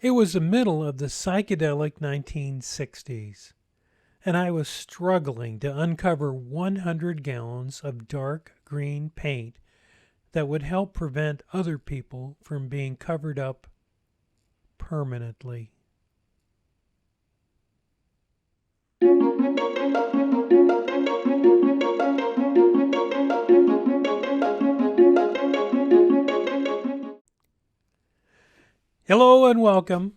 It was the middle of the psychedelic 1960s, and I was struggling to uncover 100 gallons of dark green paint that would help prevent other people from being covered up permanently. Hello and welcome.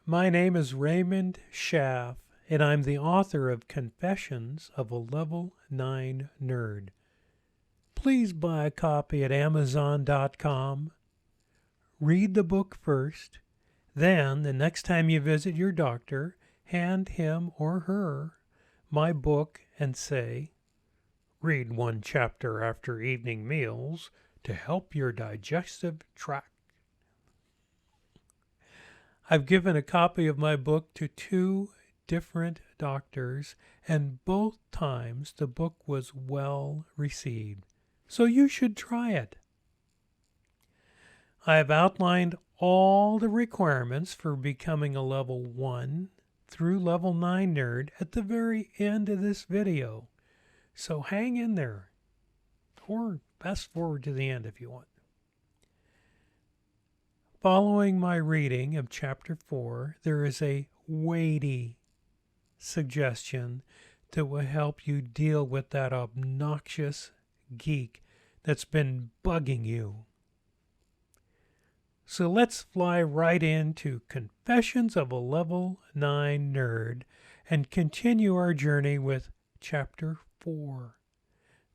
My name is Raymond Schaff, and I'm the author of Confessions of a Level 9 Nerd. Please buy a copy at Amazon.com. Read the book first. Then, the next time you visit your doctor, hand him or her my book and say, "Read one chapter after evening meals to help your digestive tract." I've given a copy of my book to 2 different doctors, and both times the book was well received. So you should try it. I have outlined all the requirements for becoming a level 1 through level 9 nerd at the very end of this video. So hang in there, or fast forward to the end if you want. Following my reading of Chapter 4, there is a weighty suggestion that will help you deal with that obnoxious geek that's been bugging you. So let's fly right into Confessions of a Level 9 Nerd and continue our journey with Chapter 4,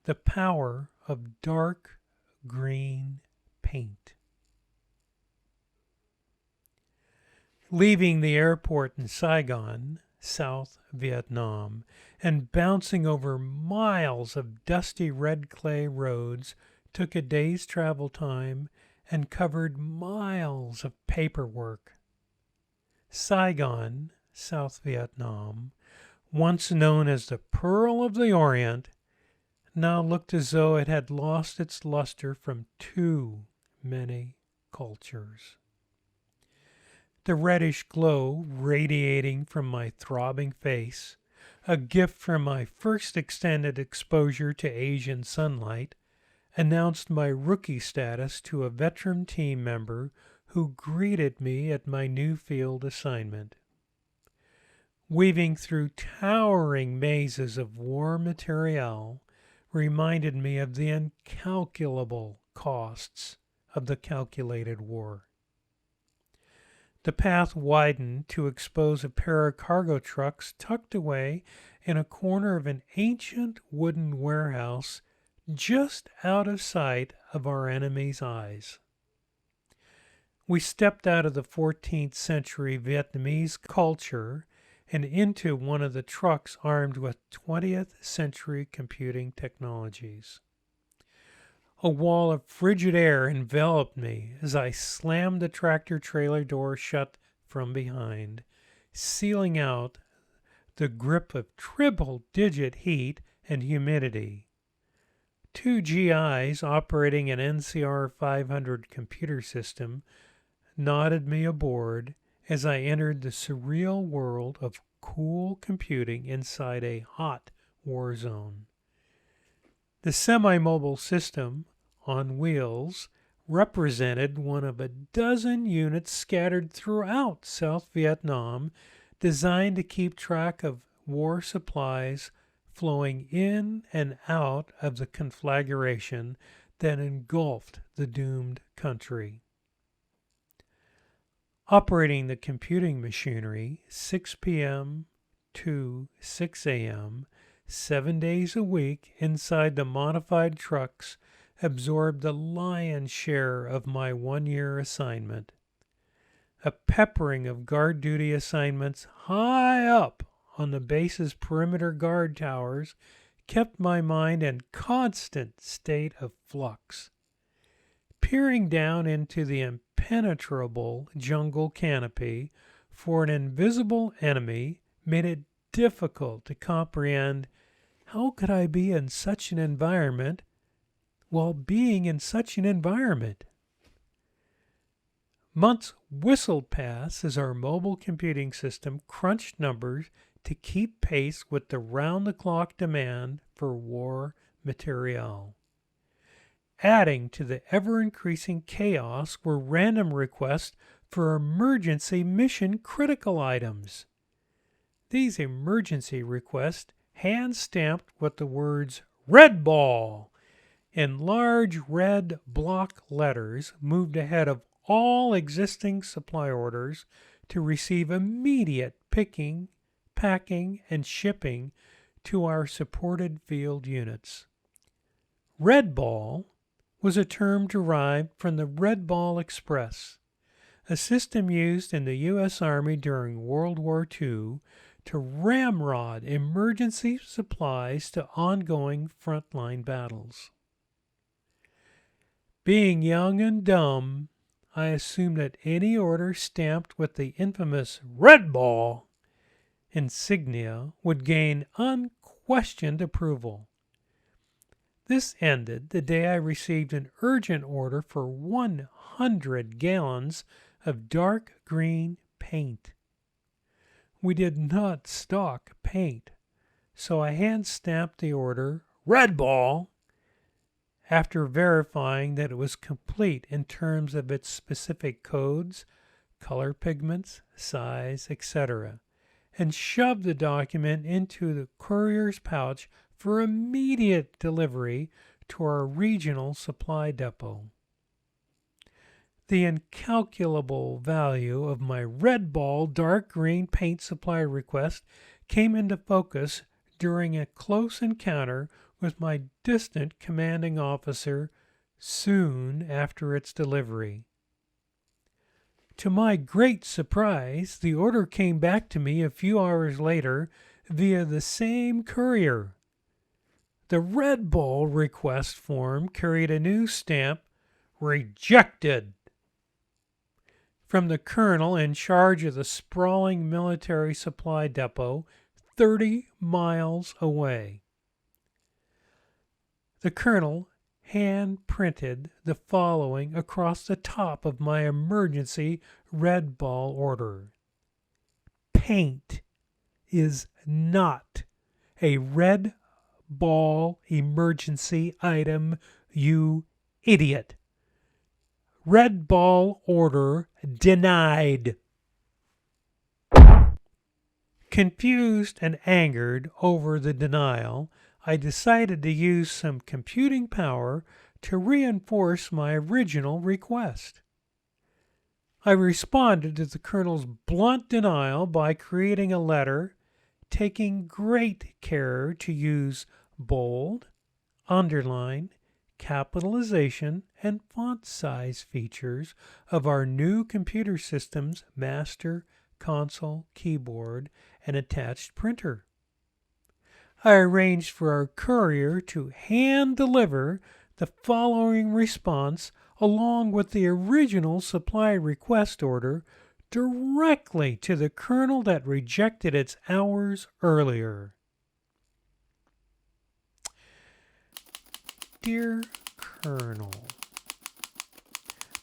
The Power of Dark Green Paint. Leaving the airport in Saigon, South Vietnam, and bouncing over miles of dusty red clay roads took a day's travel time and covered miles of paperwork. Saigon, South Vietnam, once known as the Pearl of the Orient, now looked as though it had lost its luster from too many cultures. The reddish glow radiating from my throbbing face, a gift from my first extended exposure to Asian sunlight, announced my rookie status to a veteran team member who greeted me at my new field assignment. Weaving through towering mazes of war material reminded me of the incalculable costs of the calculated war. The path widened to expose a pair of cargo trucks tucked away in a corner of an ancient wooden warehouse just out of sight of our enemy's eyes. We stepped out of the 14th century Vietnamese culture and into one of the trucks armed with 20th century computing technologies. A wall of frigid air enveloped me as I slammed the tractor-trailer door shut from behind, sealing out the grip of triple-digit heat and humidity. 2 GIs operating an NCR 500 computer system nodded me aboard as I entered the surreal world of cool computing inside a hot war zone. The semi-mobile system on wheels represented one of a dozen units scattered throughout South Vietnam, designed to keep track of war supplies flowing in and out of the conflagration that engulfed the doomed country. Operating the computing machinery 6 p.m. to 6 a.m., 7 days a week inside the modified trucks absorbed the lion's share of my 1-year assignment. A peppering of guard duty assignments high up on the base's perimeter guard towers kept my mind in constant state of flux. Peering down into the impenetrable jungle canopy for an invisible enemy made it difficult to comprehend how could I be in such an environment while being in such an environment. Months whistled past as our mobile computing system crunched numbers to keep pace with the round-the-clock demand for war materiel. Adding to the ever-increasing chaos were random requests for emergency mission-critical items. These emergency requests, hand-stamped with the words "Red Ball" in large red block letters, moved ahead of all existing supply orders to receive immediate picking, packing, and shipping to our supported field units. Red Ball was a term derived from the Red Ball Express, a system used in the U.S. Army during World War II to ramrod emergency supplies to ongoing frontline battles. Being young and dumb, I assumed that any order stamped with the infamous Red Ball insignia would gain unquestioned approval. This ended the day I received an urgent order for 100 gallons of dark green paint. We did not stock paint, so I hand-stamped the order "Red Ball" after verifying that it was complete in terms of its specific codes, color pigments, size, etc., and shoved the document into the courier's pouch for immediate delivery to our regional supply depot. The incalculable value of my Red Ball dark green paint supply request came into focus during a close encounter with my distant commanding officer soon after its delivery. To my great surprise, the order came back to me a few hours later via the same courier. The Red Ball request form carried a new stamp, "Rejected," from the colonel in charge of the sprawling military supply depot 30 miles away. The colonel hand-printed the following across the top of my emergency Red Ball order: "Paint is not a Red Ball emergency item, you idiot. Red Ball order denied." Confused and angered over the denial, I decided to use some computing power to reinforce my original request. I responded to the colonel's blunt denial by creating a letter, taking great care to use bold, underline, capitalization, and font size features of our new computer system's master console, keyboard, and attached printer. I arranged for our courier to hand-deliver the following response along with the original supply request order directly to the colonel that rejected it hours earlier. Dear Colonel,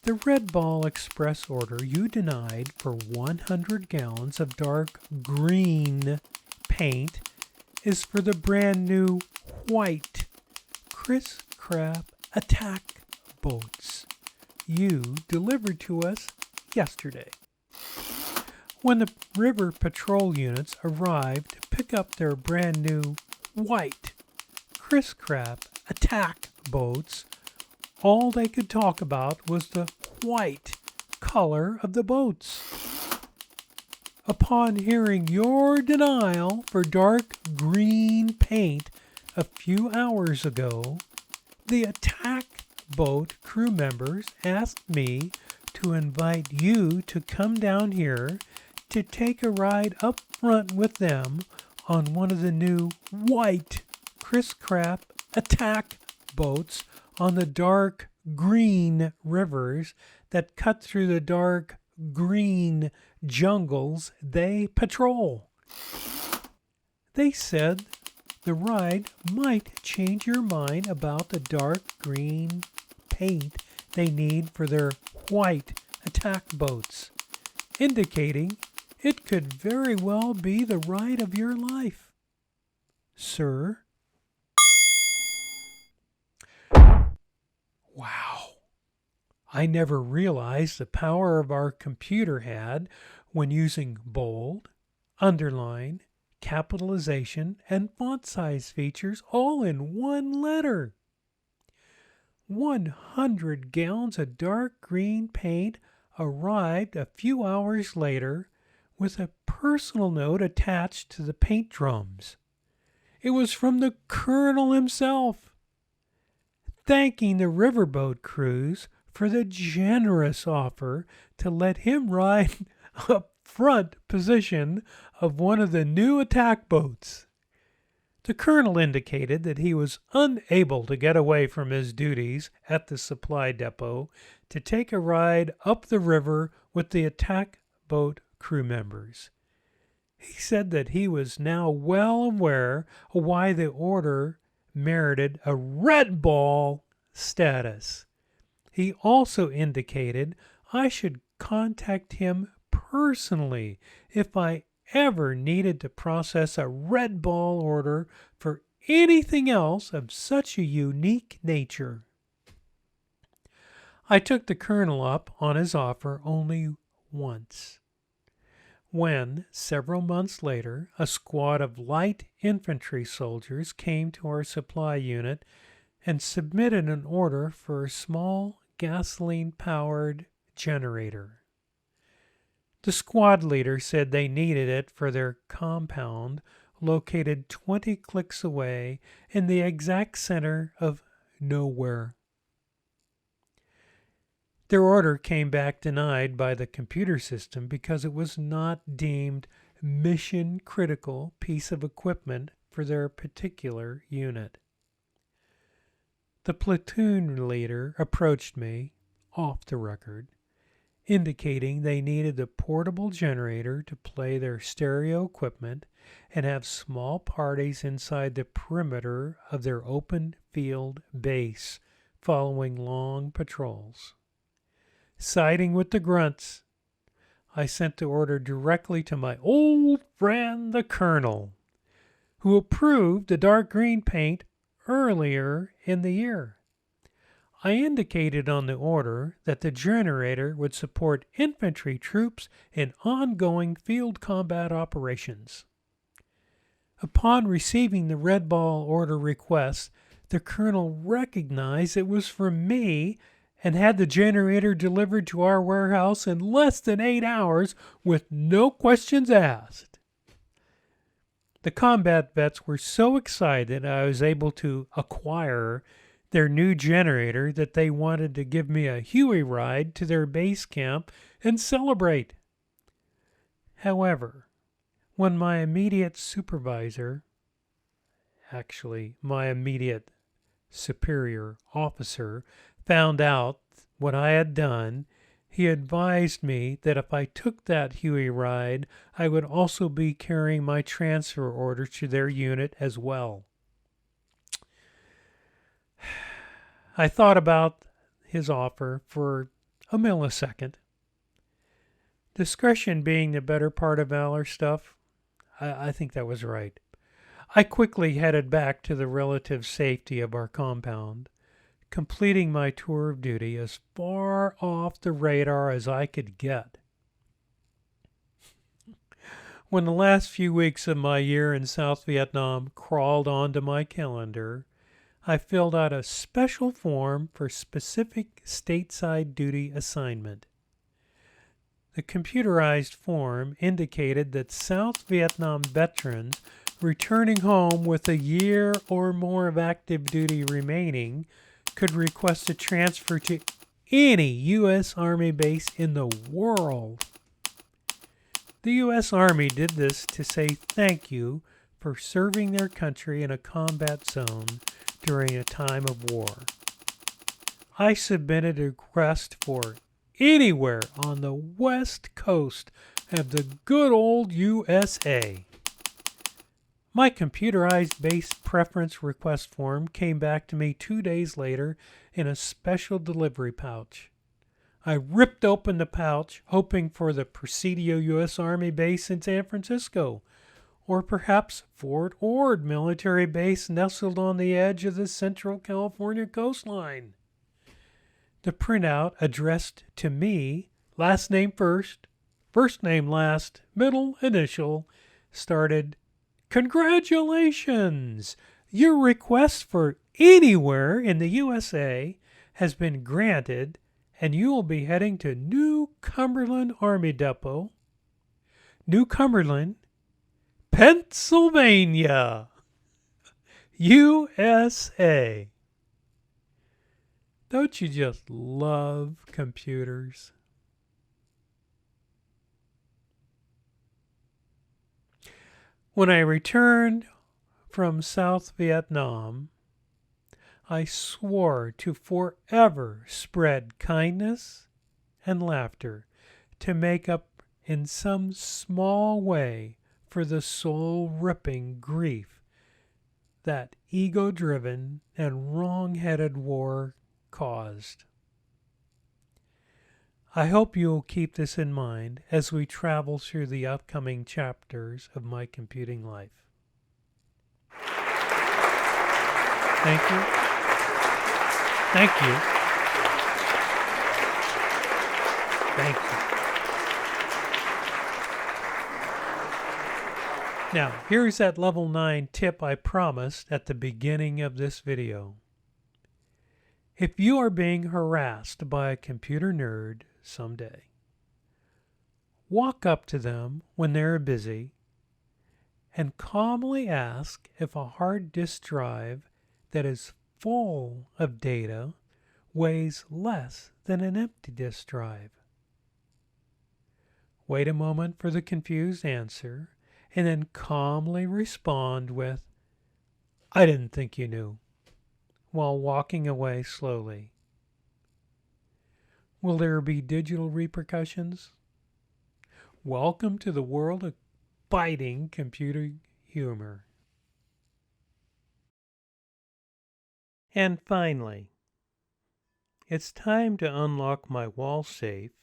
the Red Ball Express order you denied for 100 gallons of dark green paint is for the brand new white Chris Crab attack boats you delivered to us yesterday. When the river patrol units arrived to pick up their brand new white Chris Crab attack boats, all they could talk about was the white color of the boats. Upon hearing your denial for dark green paint a few hours ago, the attack boat crew members asked me to invite you to come down here to take a ride up front with them on one of the new white Chris Crab attack boats on the dark green rivers that cut through the dark green jungles they patrol. They said the ride might change your mind about the dark green paint they need for their white attack attack boats, indicating it could very well be the ride of your life, sir. Wow. I never realized the power of our computer had when using bold, underline, capitalization, and font size features all in one letter. 100 gallons of dark green paint arrived a few hours later with a personal note attached to the paint drums. It was from the Colonel himself, thanking the riverboat crews for the generous offer to let him ride a front position of one of the new attack boats. The Colonel indicated that he was unable to get away from his duties at the supply depot to take a ride up the river with the attack boat crew members. He said that he was now well aware of why the order merited a red ball status. He also indicated I should contact him personally if I ever needed to process a red ball order for anything else of such a unique nature. I took the Colonel up on his offer only once, when, several months later, a squad of light infantry soldiers came to our supply unit and submitted an order for a small gasoline-powered generator. The squad leader said they needed it for their compound located 20 clicks away in the exact center of nowhere. Their order came back denied by the computer system because it was not deemed mission-critical piece of equipment for their particular unit. The platoon leader approached me, off the record, indicating they needed the portable generator to play their stereo equipment and have small parties inside the perimeter of their open field base following long patrols. Siding with the grunts, I sent the order directly to my old friend the Colonel, who approved the dark green paint earlier in the year. I indicated on the order that the generator would support infantry troops in ongoing field combat operations. Upon receiving the red ball order request, the Colonel recognized it was from me and had the generator delivered to our warehouse in less than 8 hours with no questions asked. The combat vets were so excited I was able to acquire their new generator that they wanted to give me a Huey ride to their base camp and celebrate. However, when my immediate supervisor, actually my immediate superior officer, found out what I had done, he advised me that if I took that Huey ride, I would also be carrying my transfer order to their unit as well. I thought about his offer for a millisecond. Discretion being the better part of valor stuff, I think that was right. I quickly headed back to the relative safety of our compound, completing my tour of duty as far off the radar as I could get. When the last few weeks of my year in South Vietnam crawled onto my calendar, I filled out a special form for specific stateside duty assignment. The computerized form indicated that South Vietnam veterans returning home with a year or more of active duty remaining could request a transfer to any U.S. Army base in the world. The U.S. Army did this to say thank you for serving their country in a combat zone during a time of war. I submitted a request for anywhere on the west coast of the good old USA. My computerized base preference request form came back to me 2 days later in a special delivery pouch. I ripped open the pouch, hoping for the Presidio U.S. Army base in San Francisco, or perhaps Fort Ord military base nestled on the edge of the Central California coastline. The printout addressed to me, last name first, first name last, middle initial, started, "Congratulations! Your request for anywhere in the USA has been granted, and you will be heading to New Cumberland Army Depot, New Cumberland, Pennsylvania, USA." Don't you just love computers? When I returned from South Vietnam, I swore to forever spread kindness and laughter to make up in some small way for the soul-ripping grief that ego-driven and wrong-headed war caused. I hope you will keep this in mind as we travel through the upcoming chapters of my computing life. Thank you. Thank you. Thank you. Now, here's that level 9 tip I promised at the beginning of this video. If you are being harassed by a computer nerd someday, walk up to them when they're busy and calmly ask if a hard disk drive that is full of data weighs less than an empty disk drive. Wait a moment for the confused answer and then calmly respond with, "I didn't think you knew," while walking away slowly. Will there be digital repercussions? Welcome to the world of biting computer humor. And finally, it's time to unlock my wall safe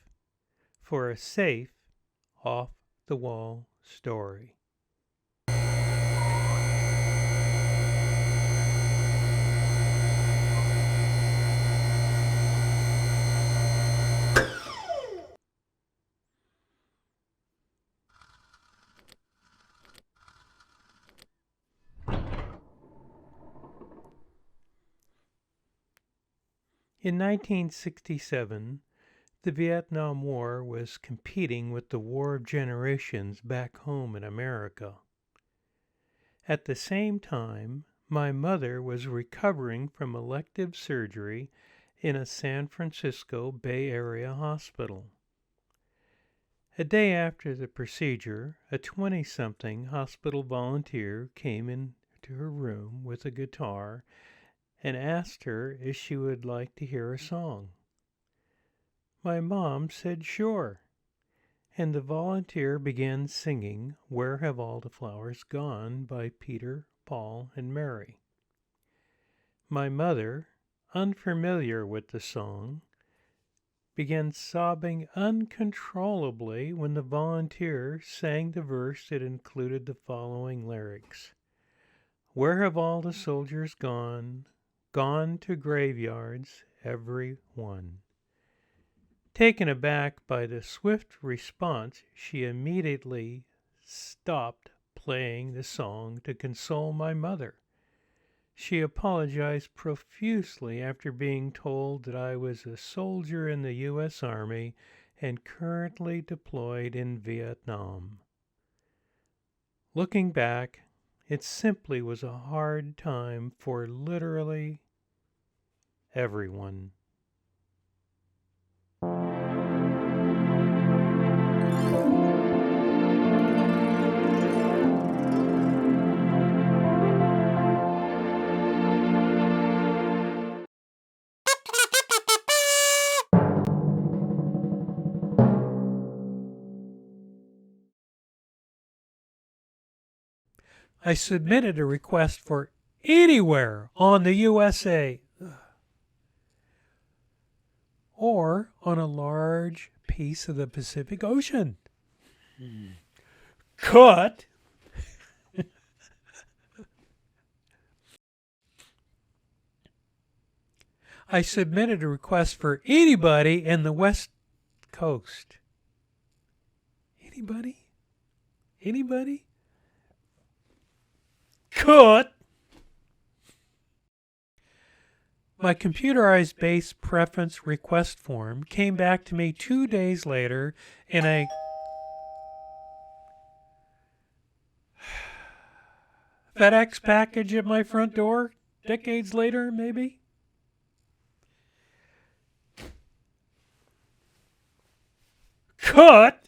for a safe, off-the-wall story. In 1967, the Vietnam War was competing with the War of Generations back home in America. At the same time, my mother was recovering from elective surgery in a San Francisco Bay Area hospital. A day after the procedure, a 20-something hospital volunteer came into her room with a guitar and asked her if she would like to hear a song. My mom said sure, and the volunteer began singing "Where Have All the Flowers Gone" by Peter, Paul, and Mary. My mother, unfamiliar with the song, began sobbing uncontrollably when the volunteer sang the verse that included the following lyrics: "Where have all the soldiers gone? Gone to graveyards, every one." Taken aback by the swift response, she immediately stopped playing the song to console my mother. She apologized profusely after being told that I was a soldier in the U.S. Army and currently deployed in Vietnam. Looking back, it simply was a hard time for literally everyone. I submitted a request for anywhere on the USA or on a large piece of the Pacific Ocean. Cut. I submitted a request for anybody in the West Coast. Anybody? Anybody? Cut. My computerized base preference request form came back to me 2 days later in a FedEx package at my front door, decades later, maybe. Cut.